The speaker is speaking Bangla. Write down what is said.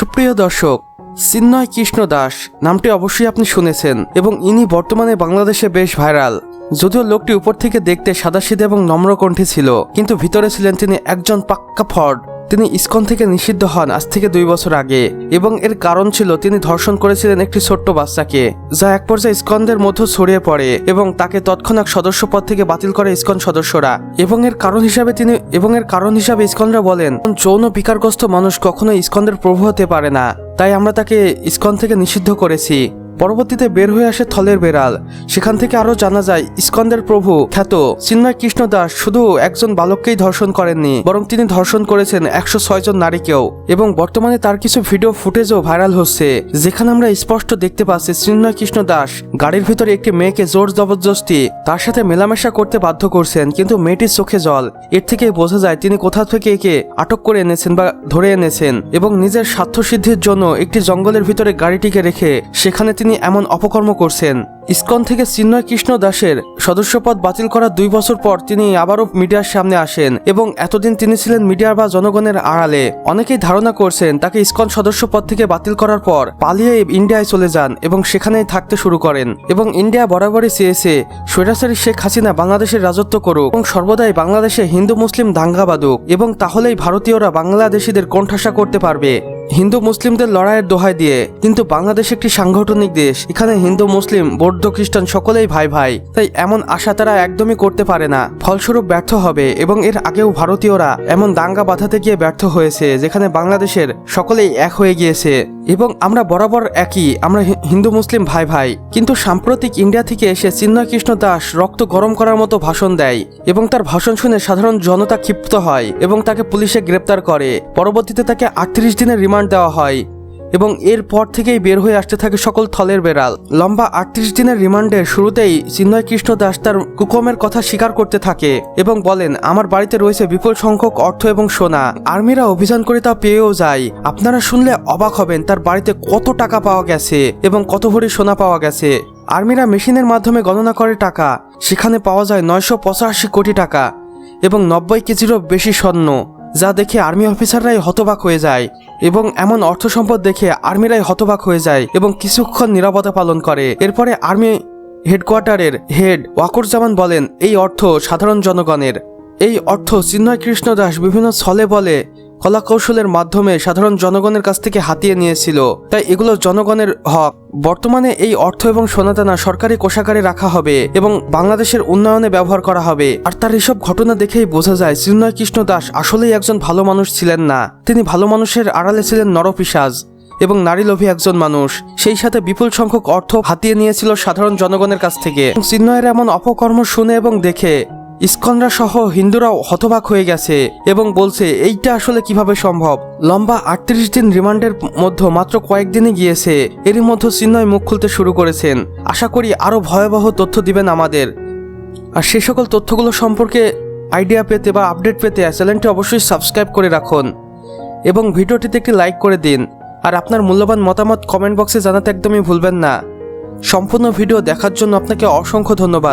সুপ্রিয় দর্শক, চিন্ময় কৃষ্ণ দাস নামটি অবশ্যই আপনি শুনেছেন এবং ইনি বর্তমানে বাংলাদেশে বেশ ভাইরাল। যদিও লোকটি উপর থেকে দেখতে সাদাসিধে এবং নম্রকণ্ঠী ছিল, কিন্তু ভিতরে ছিলেন তিনি একজন পাক্কা ফ্রড। তিনি ইসকন থেকে নিষিদ্ধ হন আজ থেকে 2 বছর আগে এবং এর কারণ ছিল তিনি ধর্ষণ করেছিলেন একটি ছোট্ট বাচ্চাকে, যা এক পর্যায়ে ইসকনদের মধ্যে ছড়িয়ে পড়ে এবং তাকে তৎক্ষণাৎ সদস্য পদ থেকে বাতিল করে ইসকন সদস্যরা। এবং এর কারণ হিসাবে ইসকনরা বলেন, যৌন বিকারগ্রস্ত মানুষ কখনোই ইসকনদের প্রভু হতে পারে না, তাই আমরা তাকে ইসকন থেকে নিষিদ্ধ করেছি। পরবর্তীতে বের হয়ে আসে থলের বেড়াল। সেখান থেকে আরো জানা যায় ইসকনদের প্রভু খ্যাত চিন্ময় কৃষ্ণ দাস শুধু একজন বালককেই ধর্ষণ করেননি, বরং তিনি ধর্ষণ করেছেন 106 জন নারীকেও। এবং বর্তমানে তার কিছু ভিডিও ফুটেজও ভাইরাল হচ্ছে, যেখানে আমরা স্পষ্ট দেখতে পাচ্ছি চিন্ময় কৃষ্ণ দাস গাড়ির ভিতরে একটি মেয়েকে জোর জবরদস্তি তার সাথে মেলামেশা করতে বাধ্য করছেন, কিন্তু মেয়েটির চোখে জল। এর থেকেই বোঝা যায় তিনি কোথা থেকে একে আটক করে এনেছেন বা ধরে এনেছেন এবং নিজের স্বার্থ সিদ্ধির জন্য একটি জঙ্গলের ভিতরে গাড়িটিকে রেখে সেখানে তিনি এমন অপকর্ম করছেন। ইসকন থেকে চিন্ময় কৃষ্ণ দাসের সদস্যপদ বাতিল করার 2 বছর পর তিনি আবারও মিডিয়ার সামনে আসেন এবং এতদিন তিনি ছিলেন মিডিয়ার বা জনগণের আড়ালে। অনেকেই ধারণা করছেন তাকে ইসকন সদস্যপদ থেকে বাতিল করার পর পালিয়ে ইন্ডিয়ায় চলে যান এবং সেখানেই থাকতে শুরু করেন। এবং ইন্ডিয়া বরাবরই চেয়েছে স্বৈরাচারী শেখ হাসিনা বাংলাদেশের রাজত্ব করুক এবং সর্বদাই বাংলাদেশে হিন্দু মুসলিম দাঙ্গা বাঁধুক, এবং তাহলেই ভারতীয়রা বাংলাদেশিদের কোণঠাসা করতে পারবে হিন্দু মুসলিমদের লড়াইয়ের দোহাই দিয়ে। কিন্তু বাংলাদেশ একটি সাংগঠনিক দেশ, এখানে হিন্দু মুসলিম বৌদ্ধ খ্রিস্টান সকলেই ভাই ভাই, তাই এমন আশা তারা একদমই করতে পারে না, ফলস্বরূপ ব্যর্থ হবে। এবং এর আগেও ভারতীয়রা এমন দাঙ্গা বাঁধাতে গিয়ে ব্যর্থ হয়েছে, যেখানে বাংলাদেশের সকলেই এক হয়ে গিয়েছে এবং আমরা বরাবর একই, আমরা হিন্দু মুসলিম ভাই ভাই। কিন্তু সাম্প্রতিক ইন্ডিয়া থেকে এসে চিন্ময় কৃষ্ণ দাস রক্ত গরম করার মতো ভাষণ দেয় এবং তার ভাষণ শুনে সাধারণ জনতা ক্ষিপ্ত হয় এবং তাকে পুলিশে গ্রেপ্তার করে। পরবর্তীতে তাকে 38 দিনের রিমান্ড দেওয়া হয় এবং এরপর থেকেই বের হয়ে আসতে থাকে সকল থলের বেড়াল। লম্বা 38 দিনের রিমান্ডের শুরুতেই চিন্ময় কৃষ্ণ দাস তার কুকর্মের কথা স্বীকার করতে থাকে এবং বলেন, আমার বাড়িতে রয়েছে বিপুল সংখ্যক অর্থ এবং সোনা, আর্মিরা অভিযান করে তা পেয়েও যায়। আপনারা শুনলে অবাক হবেন তার বাড়িতে কত টাকা পাওয়া গেছে এবং কত ভরি সোনা পাওয়া গেছে। আর্মিরা মেশিনের মাধ্যমে গণনা করে টাকা, সেখানে পাওয়া যায় 985 কোটি টাকা এবং 90 কেজিরও বেশি স্বর্ণ, যা দেখে আর্মি অফিসাররাই হতবাক হয়ে যায় এবং এমন অর্থ সম্পদ দেখে আর্মিরাই হতবাক হয়ে যায় এবং কিছুক্ষণ নীরবতা পালন করে। এরপরে আর্মি হেডকোয়ার্টারের হেড ওয়াকুরুজ্জামান বলেন, এই অর্থ সাধারণ জনগণের। এই অর্থ চিন্ময় কৃষ্ণ দাস বিভিন্ন ছলে বলে কলাকৌশলের মাধ্যমে সাধারণ জনগণের কাছ থেকে হাতিয়ে নিয়েছিল, তাই এগুলো জনগণের হক। বর্তমানে এই অর্থ এবং সোনাদানা সরকারি কোষাগারে রাখা হবে এবং বাংলাদেশের উন্নয়নে ব্যবহার করা হবে। আর তার এসব ঘটনা দেখেই বোঝা যায় চিন্ময় কৃষ্ণ দাস আসলেই একজন ভালো মানুষ ছিলেন না, তিনি ভালো মানুষের আড়ালে ছিলেন নরপিশাচ এবং নারীলোভী একজন মানুষ। সেই সাথে বিপুল সংখ্যক অর্থ হাতিয়ে নিয়েছিল সাধারণ জনগণের কাছ থেকে। চিন্ময়ের এমন অপকর্ম শুনে এবং দেখে ইসকনরা সহ হিন্দুরাও হতবাক হয়ে গেছে এবং বলছে এইটা আসলে কিভাবে সম্ভব। লম্বা 38 দিন রিমান্ডের মধ্যে মাত্র কয়েকদিনই গিয়েছে, এরই মধ্যে চিন্ময় মুখ খুলতে শুরু করেছেন। আশা করি আরো ভয়াবহ তথ্য দিবেন আমাদের। আর সে সকল তথ্যগুলো সম্পর্কে আইডিয়া পেতে বা আপডেট পেতে চ্যানেলটি অবশ্যই সাবস্ক্রাইব করে রাখুন এবং ভিডিওটিতে একটি লাইক করে দিন। আর আপনার মূল্যবান মতামত কমেন্ট বক্সে জানাতে একদমই ভুলবেন না। সম্পূর্ণ ভিডিও দেখার জন্য আপনাকে অসংখ্য ধন্যবাদ।